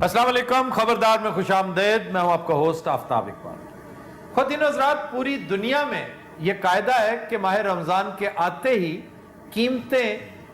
अस्सलाम वालेकुम, खबरदार में खुश आमदेद। मैं हूं आपका होस्ट आफ्ताब इकबाल। ख़ुवातीन और हज़रात, पूरी दुनिया में यह कायदा है कि माह रमज़ान के आते ही कीमतें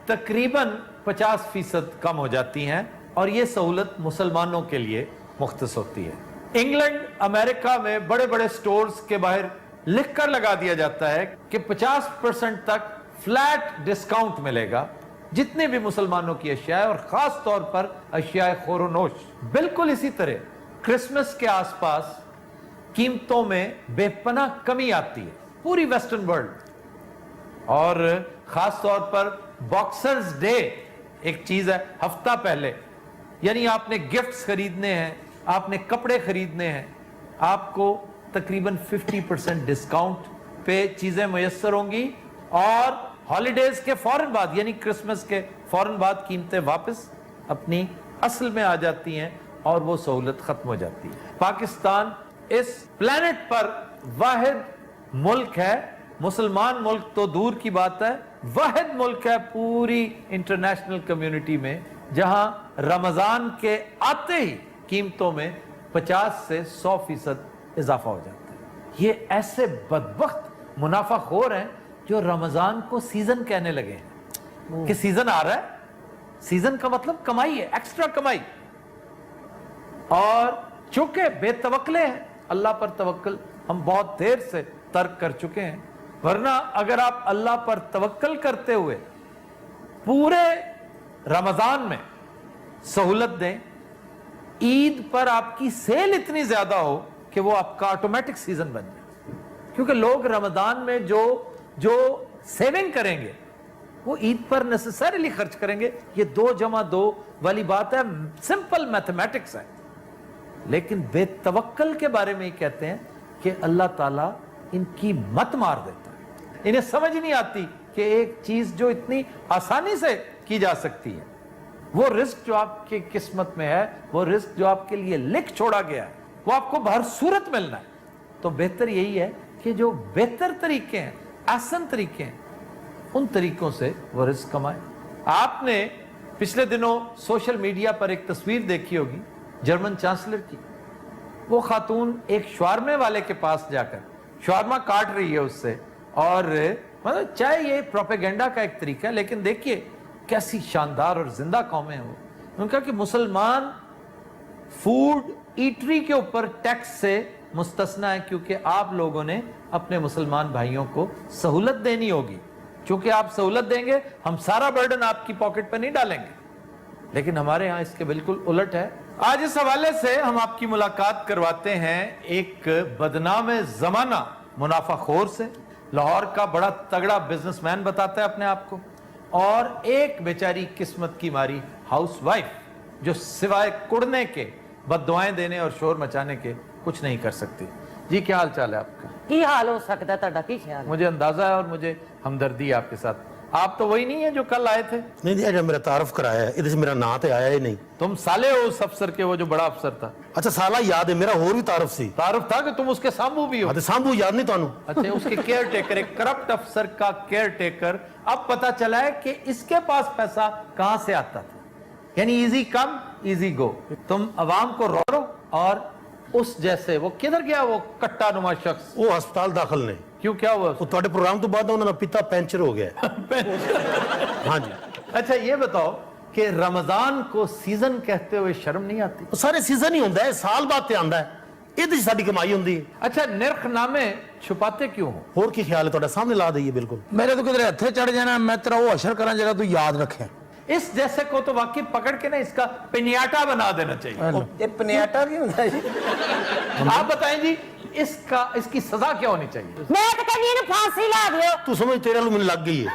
तकरीबन 50% कम हो जाती हैं और ये सहूलत मुसलमानों के लिए मुख्तस होती है। इंग्लैंड, अमेरिका में बड़े बड़े स्टोर्स के बाहर लिख कर लगा दिया जाता है कि 50% तक फ्लैट डिस्काउंट मिलेगा जितने भी मुसलमानों की अशिया है, और खास तौर पर अशिया खोरोनोश। बिल्कुल इसी तरह क्रिसमस के आसपास कीमतों में बेपनाह कमी आती है पूरी वेस्टर्न वर्ल्ड, और खास तौर पर बॉक्सर्स डे एक चीज है हफ्ता पहले, यानी आपने गिफ्ट्स खरीदने हैं, आपने कपड़े खरीदने हैं, आपको तकरीबन 50% डिस्काउंट पे चीजें मुयस्सर होंगी, और हॉलीडेज के फौरन बाद यानी क्रिसमस के फौरन बाद कीमतें वापस अपनी असल में आ जाती हैं और वो सहूलत खत्म हो जाती है। पाकिस्तान इस प्लेनेट पर वाहिद मुल्क है, मुसलमान मुल्क तो दूर की बात है, वाहिद मुल्क है पूरी इंटरनेशनल कम्युनिटी में जहां रमजान के आते ही कीमतों में 50 से 100% इजाफा हो जाता है। ये ऐसे बदबख्त मुनाफाखोर हैं जो रमजान को सीजन कहने लगे हैं कि सीजन आ रहा है। सीजन का मतलब कमाई है, एक्स्ट्रा कमाई, और चूंकि बेतवक्ले हैं, अल्लाह पर तवक्ल हम बहुत देर से तर्क कर चुके हैं। वरना अगर आप अल्लाह पर तवक्ल करते हुए पूरे रमजान में सहूलत दें, ईद पर आपकी सेल इतनी ज्यादा हो कि वो आपका ऑटोमेटिक सीजन बन जाए, क्योंकि लोग रमजान में जो सेविंग करेंगे वो ईद पर नेसेसरीली खर्च करेंगे। ये 2 जमा 2 वाली बात है, सिंपल मैथमेटिक्स है। लेकिन बेतवक्कल के बारे में ही कहते हैं कि अल्लाह ताला इनकी मत मार देता है। इन्हें समझ नहीं आती कि एक चीज जो इतनी आसानी से की जा सकती है, वो रिस्क जो आपकी किस्मत में है, वो रिस्क जो आपके लिए लिख छोड़ा गया है, वो आपको हर सूरत मिलना है। तो बेहतर यही है कि जो बेहतर तरीके हैं, आसान तरीके हैं, उन तरीकों से वो रिस्क कमाए। आपने पिछले दिनों सोशल मीडिया पर एक तस्वीर देखी होगी जर्मन चांसलर की। वो खातून एक शवारमे वाले के पास जाकर शवारमा काट रही है उससे, और मतलब चाहे ये प्रोपेगेंडा का एक तरीका है, लेकिन देखिए कैसी शानदार और जिंदा कौमें हैं वो। उन्होंने कहा कि मुसलमान फूड ईटरी के ऊपर टैक्स से मुस्तस्ना है, क्योंकि आप लोगों ने अपने मुसलमान भाइयों को सहूलत देनी होगी। क्योंकि आप सहूलत देंगे, हम सारा बर्डन आपकी पॉकेट पर नहीं डालेंगे। लेकिन हमारे यहाँ इसके बिल्कुल उलट है। आज इस हवाले से हम आपकी मुलाकात करवाते हैं एक बदनाम जमाना मुनाफाखोर से। लाहौर का बड़ा तगड़ा बिजनेसमैन बताता है अपने आप को, और एक बेचारी किस्मत की मारी हाउसवाइफ जो सिवाय कुड़ने के, बद्दुआएं देने और शोर मचाने के कुछ नहीं कर सकती। जी, क्या हाल चाल है आपका? की हाल हो सकता है ਤੁਹਾਡਾ? ਕੀ ख्याल है? मुझे अंदाजा है और मुझे हमदर्दी है आपके साथ। आप तो वही नहीं है जो कल आए थे। नहीं जी, अगर मेरा तारफ कराया है, इधर से मेरा नाम तो आया ही नहीं। तुम साले हो उस अफसर के, वो जो बड़ा अफसर था। अच्छा, साला याद है, मेरा और भी तारफ सी। तारुफ था कि तुम उसके सामू भी हो। हाँ, तो सांभू याद नहीं तानू? अच्छा, उसके केयर टेकर, एक करप्ट अफसर का केयर टेकर। अब पता चला है कि इसके पास पैसा कहां से आता था। यानी इजी कम इजी गो, तुम अवाम को रोरो, और उस जैसे वो किधर गया वो कट्टा नुमा शख्स? वो अस्पताल दाखिल ने। क्यों, क्या हुआ? वो ਤੁਹਾਡੇ प्रोग्राम तो बाद उन्होंने पिता पेंचर हो गया। हाँ जी। अच्छा, ये बताओ कि रमजान को सीजन कहते हुए शर्म नहीं आती? वो सारे सीजन ही होता है, साल बाद ते आंदा है, ਇਹਦੇ ਚ ਸਾਡੀ ਕਮਾਈ ਹੁੰਦੀ ਹੈ। अच्छा, निर्खनामे छुपाते क्यों हो? ਹੋਰ ਕੀ ਖਿਆਲ ਹੈ ਤੁਹਾਡਾ? ਸਾਹਮਣੇ ਲਾ ਦਈਏ ਬਿਲकुल। मेरे तो किधर हथे चढ़ जाना, मैं तेरा वो अशर करा जगह तू याद रखे। इस जैसे को तो वाकई पकड़ के ना इसका पिनियाटा बना देना चाहिए। ये पनियाटा क्यों होता है जी? आप बताएं जी, इसकी सजा क्या होनी चाहिए? मैं तो कहनी इन्हें फांसी ला दियो। तू समझ, तेरे वालों में लग गई है।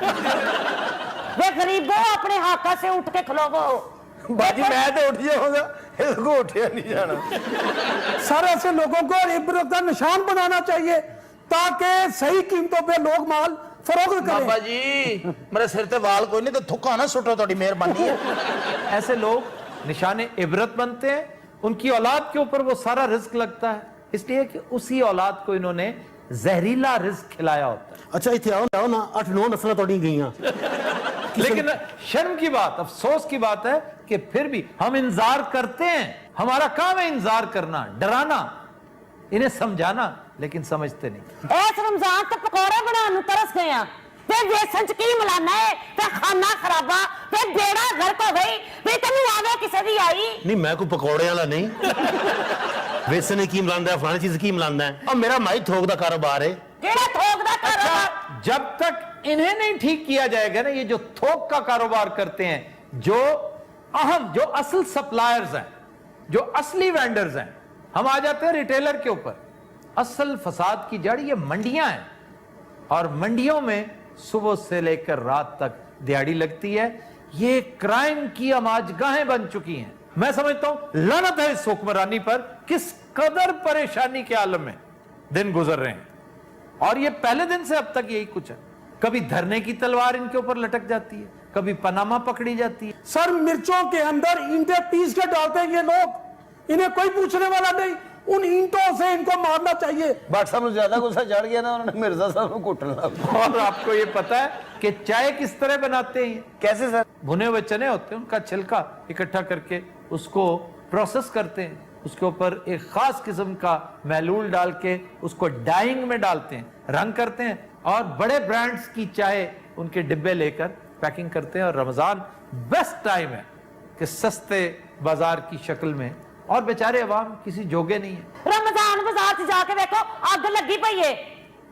वे गरीबों, अपने हाका से उठ के खलोवो। बाजी मैं तो उठ जाऊंगा, इसको उठा नहीं जाना। सारे ऐसे लोगों को इबरत का निशान बनाना चाहिए ताकि सही कीमतों पे लोग माल फरोख्त करें। बाबा जी, मेरे सिर ते वाल कोई नहीं, तो थुक्का ना सुटो, थोड़ी मेहरबानी है। ऐसे लोग निशाने इबरत बनते हैं, उनकी औलाद के ऊपर वो सारा रिस्क लगता है, इसलिए कि उसी औलाद को इन्होंने जहरीला रिस्क खिलाया होता है। अच्छा, इतने आओ ना 8-9 नस्लें थोड़ी गई। लेकिन शर्म की बात, अफसोस की बात है کہ پھر بھی ہم انتظار کرتے ہیں. ہمارا کام ہے انتظار کرنا, ڈرانا, انہیں سمجھانا, لیکن سمجھتے نہیں. اس رمضان تے پکوڑے بناਉਣ ਨੂੰ ਤਰਸ ਗਏ ਆ ਤੇ ਵੇਸਣ ਚ ਕੀ ਮਿਲਾਣਾ ਹੈ ਤੇ ਖਾਣਾ ਖਰਾਬਾ ਤੇ ਬੇੜਾ ਗਰਕ ਹੋ ਗਈ ਵੀ ਤੈਨੂੰ ਆਵੇ ਕਿਸੇ ਦੀ ਆਈ. ਨਹੀਂ ਮੈਂ ਕੋਈ ਪਕੌੜੇ ਵਾਲਾ ਨਹੀਂ ਵੇਸਣ ਨੇ ਕੀ ਮਿਲਾਉਂਦਾ ਹੈ ਫਲਾਣੀ ਚੀਜ਼ ਕੀ ਮਿਲਾਉਂਦਾ ਹੈ ਆ ਮੇਰਾ ਮਾਈ ਥੋਕ ਦਾ ਕਾਰੋਬਾਰ ਹੈ. ਕਿਹੜਾ ਥੋਕ ਦਾ ਕਾਰੋਬਾਰ? जब तक इन्हें नहीं ठीक किया जाएगा ना, ये जो थोक का कारोबार करते हैं, जो अहम, जो असल सप्लायर्स हैं, जो असली वेंडर्स हैं, हम आ जाते हैं रिटेलर के ऊपर. असल फसाद की जड़ ये मंडियां हैं, और मंडियों में सुबह से लेकर रात तक दिहाड़ी लगती है. ये क्राइम की आमाजगाहें बन चुकी हैं. मैं समझता हूं लानत है इस हुक्मरानी पर, किस कदर परेशानी के आलम में दिन गुजर रहे हैं. और ये पहले दिन से अब तक यही कुछ है. कभी धरने की तलवार इनके ऊपर लटक जाती है, कभी पनामा पकड़ी जाती है. सर मिर्चों के अंदर ईंटें पीस के डालते हैं ये लोग, इन्हें कोई पूछने वाला नहीं. उन ईंटों से इनको मारना चाहिए. भाट साहब ज्यादा गुस्सा चढ़ गया ना, उन्होंने मिर्जा साहब को कुटना लगा. और आपको ये पता है कि चाय किस तरह बनाते हैं? कैसे सर? भुने हुए चने होते हैं, उनका छिलका इकट्ठा करके उसको प्रोसेस करते हैं, उसके ऊपर एक खास किस्म का महलूल डाल के उसको डाइंग में डालते हैं, रंग करते हैं, और बड़े ब्रांड्स की चाय उनके डिब्बे लेकर पैकिंग करते हैं. और रमजान बेस्ट टाइम है कि सस्ते बाजार की शक्ल में, और बेचारे अवाम किसी जोगे नहीं है. ਰਮਜ਼ਾਨ ਬਾਜ਼ਾਰ 'ਚ ਜਾ ਕੇ ਵੇਖੋ ਅੱਗ ਲੱਗੀ ਪਈ ਏ.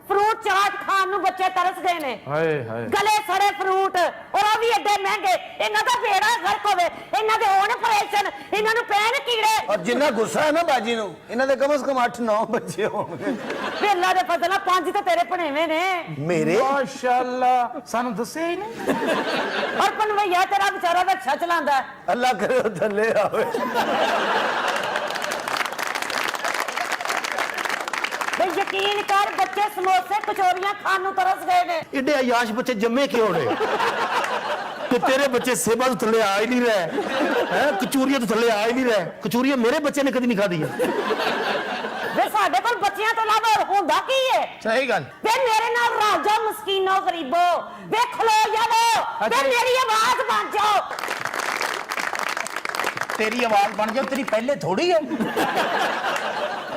ਫਰੂਟ ਚਾਟ ਖਾਣ ਨੂੰ ਬੱਚੇ ਤਰਸ ਗਏ ਨੇ. हाय हाय. ਗਲੇ ਸੜੇ ਫਰੂਟ, ਔਰ ਉਹ ਵੀ ਐਡੇ ਮਹਿੰਗੇ. ਇਹਨਾਂ ਦਾ ਬੇੜਾ ਗਰਕ ਹੋਵੇ, ਇਹਨਾਂ ਦੇ ਹੋਣ ਆਪਰੇਸ਼ਨ, ਇਹਨਾਂ ਨੂੰ ਪੈਣ ਕੀੜੇ. और जिन्ना गुस्सा है ना बाजी ਨੂੰ, ਇਹਨਾਂ ਦੇ ਕਮ ਸੇ ਕਮ 8-9 ਬੱਚੇ ਹੋਣਗੇ. ਵੇਲਾ ਦੇ ਫਜ਼ਲਾ 5 ਤਾਂ ਤੇਰੇ ਭਣੇਵੇਂ ਨੇ. ਮੇਰੇ माशाल्लाह, सानू दस्सिया ही नहीं. ਔਰ ਪਨਵਈਆ ਤੇਰਾ ਵਿਚਾਰਾ ਰਿਕਸ਼ਾ ਚਲਾਉਂਦਾ ਹੈ. ਅੱਲਾ ਕਰੇ ਉਹ ਥੱਲੇ ਆਵੇ. ਤੇ ਯਕੀਨ ਕਰ ਬੱਚੇ ਸਮੋਸੇ ਕਚੋਰੀਆਂ ਖਾਣ ਨੂੰ ਤਰਸ ਗਏ ਨੇ. ਏਡੇ ਅਯਾਸ਼ ਬੱਚੇ ਜੰਮੇ ਕਿਉਂ ਨੇ ਤੇ ਤੇਰੇ ਬੱਚੇ ਸੇਬਾਂ ਤੋਂ ਥੱਲੇ ਆ ਹੀ ਨਹੀਂ ਰਹੇ ਹੈ, ਕਚੂਰੀਆਂ ਤੋਂ ਥੱਲੇ ਆ ਹੀ ਨਹੀਂ ਰਹੇ. ਕਚੂਰੀਆਂ ਮੇਰੇ ਬੱਚੇ ਨੇ ਕਦੀ ਨਹੀਂ ਖਾਧੀ. ਵੇ ਸਾਡੇ ਕੋਲ ਬੱਚਿਆਂ ਤੋਂ ਇਲਾਵਾ ਹੋਰ ਹੁੰਦਾ ਕੀ ਏ? ਸਹੀ ਗੱਲ. ਵੇ ਮੇਰੇ ਨਾਲ ਰਾਜੋ ਮਸਕੀਨੋ ਗਰੀਬੋ, ਵੇ ਖਲੋ ਜਾਵੋ, ਵੇ ਮੇਰੀ ਆਵਾਜ਼ ਬਣ ਜਾਓ. ਤੇਰੀ ਆਵਾਜ਼ ਬਣ ਜਾ, ਤੇਰੀ ਪਹਿਲੇ ਥੋੜੀ ਹੈ.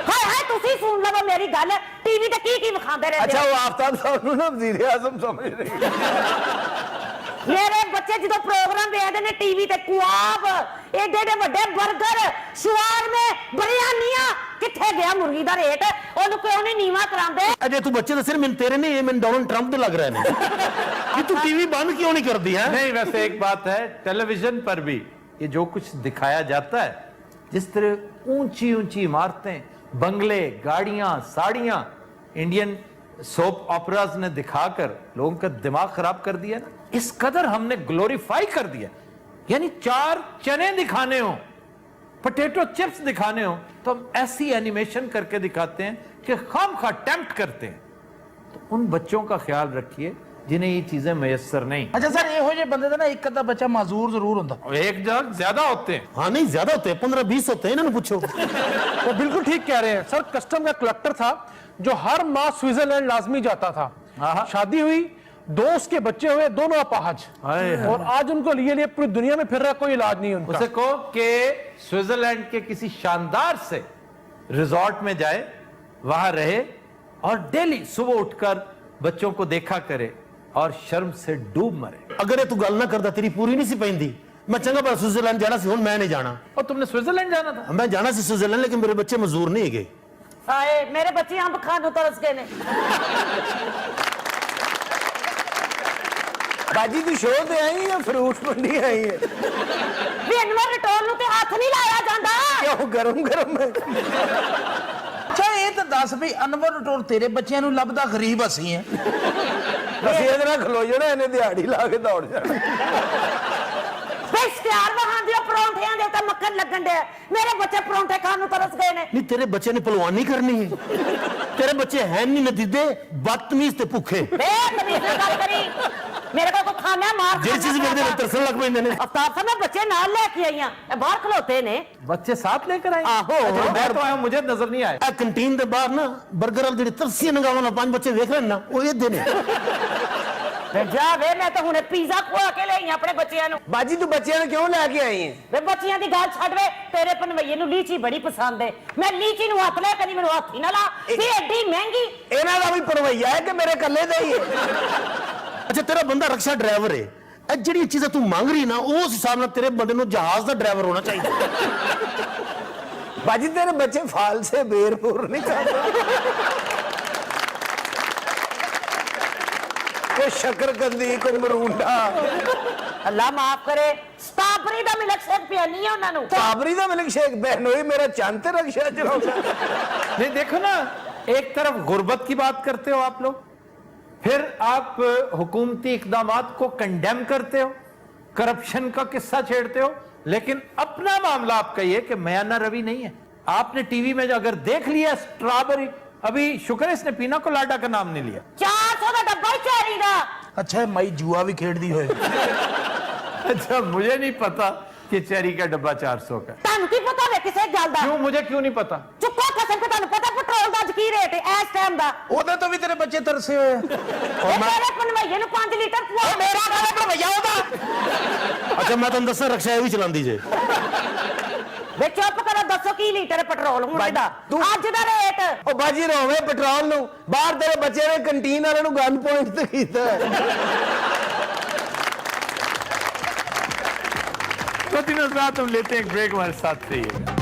ਹਾਏ ਹਾਏ ਤੁਸੀਂ ਸੁਣ ਲਵੋ ਮੇਰੀ ਗੱਲ. ਟੀਵੀ ਤੇ ਕੀ ਵਿਖਾਉਂਦੇ ਰਹਿੰਦੇ ਅੱਛਾ ਹੋ? ਉਹ ਆਫਤਾਬ ਸਾਹਿਬ ਨੂੰ ਨਾ ਵਜ਼ੀਰ ਆਜ਼ਮ ਸਮਝ ਰਹੀ. ਮੇਰੇ ਬੱਚੇ ਜਦੋਂ ਪ੍ਰੋਗਰਾਮ ਵੇਖਦੇ ਨੇ ਟੀਵੀ ਤੇ, ਕੁਆਬ, ਏਡੇ ਏਡੇ ਵੱਡੇ 버ਗਰ, ਸ਼ਵਾਰਮੇ, ਬਿਰਿਆਨੀਆਂ, ਕਿੱਥੇ ਗਿਆ ਮੁਰਗੀ ਦਾ ਰੇਟ? ਉਹਨੂੰ ਕਿਉਂ ਨਹੀਂ ਨੀਵਾ ਕਰਾਉਂਦੇ? ਅਜੇ ਤੂੰ ਬੱਚੇ ਦੱਸ ਮੈਨੂੰ ਤੇਰੇ ਨਹੀਂ, ਇਹ ਮੈਨੂੰ ਡੋਨਲਡ ट्रंप ਦੇ ਲੱਗ ਰਹੇ ਨੇ ਕਿ ਤੂੰ ਟੀਵੀ ਬੰਦ ਕਿਉਂ ਨਹੀਂ ਕਰਦੀ ਹੈ? नहीं, वैसे एक बात है, टेलीविजन पर भी ये जो कुछ दिखाया जाता है, जिस तरह ऊंची ऊंची इमारतें, बंगले, गाड़ियां, साड़ियां, इंडियन सोप ऑपराज ने दिखाकर लोगों का दिमाग खराब कर दिया ना, इस कदर हमने ग्लोरीफाई कर दिया. यानी 4 चने दिखाने हो, पोटैटो चिप्स दिखाने हो, तो हम ऐसी एनिमेशन करके दिखाते हैं कि खामखा टेम्प्ट करते हैं. तो उन बच्चों का ख्याल रखिए जिन्हें ये चीजें मैसर नहीं. ਅੱਛਾ ਸਰ ਇਹੋ ਜਿਹੇ ਬੰਦੇ ਦਾ ਨਾ ਇੱਕ ਅੱਧਾ ਬੱਚਾ ਮਾਜ਼ੂਰ ਜ਼ਰੂਰ ਹੁੰਦਾ. एक जगह ज्यादा होते हैं. हाँ नहीं ज्यादा होते हैं, 15-20 होते हैं. इन्होंने पूछो. वो बिल्कुल ठीक कह रहे हैं सर. कस्टम का कलेक्टर था जो हर माह स्विट्जरलैंड लाजमी जाता था. हाँ। शादी हुई, 2 उसके बच्चे हुए, दोनों अपाहज, हाय हाय। और आज उनको लिए पूरी दुनिया में फिर रहा, कोई इलाज नहीं उनका. उसे कहो कि स्विट्जरलैंड के किसी शानदार से रिजॉर्ट में जाए, वहां रहे, और डेली सुबह उठकर बच्चों को देखा करे और शर्म से डूब मरे. अगर ये तू गल ना करता तेरी पूरी नहीं सी पैंदी. मैं चंगा भला स्विट्जरलैंड जाना सी, हुण मैं नहीं जाना. और तुमने स्विट्जरलैंड जाना था? मैं जाना सी स्विट्जरलैंड, लेकिन मेरे बच्चे मजदूर नहीं गए. ਹਾਏ ਮੇਰੇ ਬੱਚੇ ਅੰਬ ਖਾਣ ਨੂੰ ਤਰਸ ਗਏ ਨੇ. ਬਾਜੀ ਤੂੰ ਸ਼ੋਅ ਤੇ ਆਈ ਹੈ, ਫਰੂਟ ਮੰਡੀ ਆਈ ਹੈ? ਵੀ ਅਨਵਰ ਰਟੋਲ ਨੂੰ ਤੇ ਹੱਥ ਨਹੀਂ ਲਾਇਆ ਜਾਂਦਾ. ਕਿਉਂ ਗਰਮ ਗਰਮ ਹੈ? ਅੱਛਾ ਇਹ ਤਾਂ ਦੱਸ ਵੀ ਅਨਵਰ ਰਟੋਰ ਤੇਰੇ ਬੱਚਿਆਂ ਨੂੰ ਲੱਭਦਾ ਗਰੀਬ ਅਸੀਂ ਹੈ. ਅਸੀਂ ਇਹਦੇ ਨਾਲ ਖਲੋ ਜਾਣਾ, ਇਹਨੇ ਦਿਹਾੜੀ ਲਾ ਕੇ ਦੌੜ ਜਾਣਾ. ਵੇ ਇਸ਼ਤਿਹਾਰ ਵਹਾਂਦੇ ਹੋ ਪਰੌਂਠਿਆਂ ਦੇ ਉੱਤੇ ਮੱਖਣ ਲੱਗਣ ਡਿਆ. ਮੇਰੇ ਬੱਚੇ ਪਰੌਂਠੇ ਖਾਣ ਨੂੰ ਤਰਸ ਗਏ ਨੇ. नहीं तेरे बच्चे ने पहलवानी करनी है. तेरे बच्चे हैं नहीं नतीजे, बदतमीज ते भूखे. ਵੇ ਤਮੀਜ਼ ਨਾਲ ਗੱਲ ਕਰੀ. ਮੇਰੇ ਕੋਲ ਕੋਈ ਖਾਣਾ ਮਾਰ ਜਿਹੜੀ ਚੀਜ਼ ਵੇਖਦੇ ਨੇ ਤਰਸਣ ਲੱਗ ਪੈਂਦੇ ਨੇ. ਅਫਤਾਬ ਸਾਹਿਬ ਮੈਂ ਬੱਚੇ ਨਾਲ ਲੈ ਕੇ ਆਈ ਆ. ਇਹ ਬਾਹਰ ਖਲੋਤੇ ਨੇ. बच्चे साथ लेकर आए? आहो। अच्छा, मैं तो आया, मुझे नजर नहीं आया. ਇਹ ਕੰਟੀਨ ਦੇ ਬਾਹਰ ਨਾ 버ਗਰ ਵਾਲੇ ਜਿਹੜੇ ਤਰਸੀਆਂ ਨਗਾਵਾਂ ਨਾਲ 5 ਬੱਚੇ ਵੇਖ ਰਹੇ ਨੇ ਨਾ, ਉਹ ਇਹਦੇ ਨੇ. ਤੇ ਜਾ ਵੇ ਮੈਂ ਤਾਂ ਹੁਣੇ ਪੀਜ਼ਾ ਖਵਾ ਕੇ ਲਈ ਆਪਣੇ ਬੱਚਿਆਂ ਨੂੰ। ਬਾਜੀ ਤੂੰ ਬੱਚਿਆਂ ਨੂੰ ਕਿਉਂ ਲੈ ਕੇ ਆਈ ਹੈ? ਵੇ ਬੱਚਿਆਂ ਦੀ ਗੱਲ ਛੱਡ ਵੇ, ਤੇਰੇ ਪਨਵਈਏ ਨੂੰ ਲੀਚੀ ਬੜੀ ਪਸੰਦ ਹੈ। ਮੈਂ ਲੀਚੀ ਨੂੰ ਹੱਥ ਲੈ ਕਦੀ ਮੈਨੂੰ ਹੱਥ ਹੀ ਨਾ ਲਾ ਵੀ ਐਡੀ ਮਹਿੰਗੀ। ਇਹਨਾਂ ਦਾ ਵੀ ਭਰਵਈਆ ਹੈ ਕਿ ਮੇਰੇ ਇਕੱਲੇ ਦਾ ਹੀ ਹੈ? ਅੱਛਾ ਤੇਰਾ ਬੰਦਾ ਰਕਸ਼ਾ ਡਰਾਈਵਰ ਹੈ, ਇਹ ਜਿਹੜੀ ਚੀਜ਼ਾਂ ਤੂੰ ਮੰਗ ਰਹੀ ਨਾ ਉਸ ਹਿਸਾਬ ਨਾਲ ਤੇਰੇ ਬੰਦੇ ਨੂੰ ਜਹਾਜ਼ ਦਾ ਡਰਾਈਵਰ ਹੋਣਾ ਚਾਹੀਦਾ। ਬਾਜੀ ਤੇਰੇ ਬੱਚੇ ਫਾਲ ਸੇ ਬੇਰਪੁਰ ਨਹੀਂ ਕਰਦੇ। ਕੋਈ ਸ਼ਕਰਕੰਦੀ, ਕੋਈ ਮਰੂੰਡਾ। ਅੱਲਾ ਮਾਫ ਕਰੇ, ਸਟ੍ਰਾਬੇਰੀ ਦਾ ਮਿਲਕ ਸ਼ੇਕ ਪਿਆਨੀ ਹੈ ਉਹਨਾਂ ਨੂੰ। ਕਾਬਰੀ ਦਾ ਮਿਲਕ शेक बहनोई मेरा चंद ते रक्षा चलाता। नहीं देखो ना, एक तरफ गुर्बत की बात करते हो आप लोग, फिर आप हुकूमती इकदामात को कंडेम करते हो, करप्शन का किस्सा छेड़ते हो, लेकिन अपना मामला आप कहिए कि मयाना रवि नहीं है। आपने टीवी में जो अगर देख लिया स्ट्रॉबेरी, अभी शुक्र है इसने पीना कोलाडा का नाम नहीं लिया। 400 ਦਾ ਡੱਬਾ ਹੀ ਚੈਰੀ ਦਾ। ਅੱਛਾ ਇਹ ਮਾਈ ਜੂਆ ਵੀ ਖੇਡਦੀ ਹੋਏ। अच्छा मुझे नहीं पता कि चेरी का डब्बा 400 का है। ਤੁਹਾਨੂੰ ਕੀ ਪਤਾ ਵੇ ਕਿਸੇ ਗੱਲ ਦਾ? क्यों, मुझे क्यों नहीं पता? ਚੁੱਕੋ ਕਸਮ ਕਿ ਤੁਹਾਨੂੰ ਪਤਾ ਪੈਟਰੋਲ ਦਾ ਅੱਜ ਕੀ ਰੇਟ ਹੈ ਇਸ ਟਾਈਮ ਦਾ? ਉਹਦੇ ਤੋਂ ਵੀ ਤੇਰੇ ਬੱਚੇ ਤਰਸੇ ਹੋਏ ਆ। ਇਹ ਤੇਰੇ ਪਨਵਈਏ ਨੂੰ 5 ਲੀਟਰ ਪਵਾ। ਮੇਰਾ ਕਾਹਦਾ ਭਰਵਈਆ ਉਹਦਾ? ਅੱਛਾ ਮੈਂ ਤੁਹਾਨੂੰ ਦੱਸਾਂ ਰਕਸ਼ਾ ਇਹ ਵੀ ਚਲਾਉਂਦੀ ਜੇ। ਵੇ ਚੁੱਪ ਕਰੋ, ਦੱਸੋ ਕੀ ਲੀਟਰ ਹੈ ਪੈਟਰੋਲ ਹੁਣ ਇਹਦਾ ਅੱਜ ਦਾ ਰੇਟ? ਉਹ ਬਾਜੀ ਰੋਵੇ ਪੈਟਰੋਲ ਨੂੰ, ਬਾਹਰ ਤੇਰੇ ਬੱਚੇ ਨੇ ਕੰਟੀਨ ਵਾਲਿਆਂ ਨੂੰ ਗਨ ਪੁਆਇੰਟ ਤੇ ਕੀਤਾ ਹੈ। तो दिनों रात हम लेते हैं एक ब्रेक, हमारे साथ रहिएगा।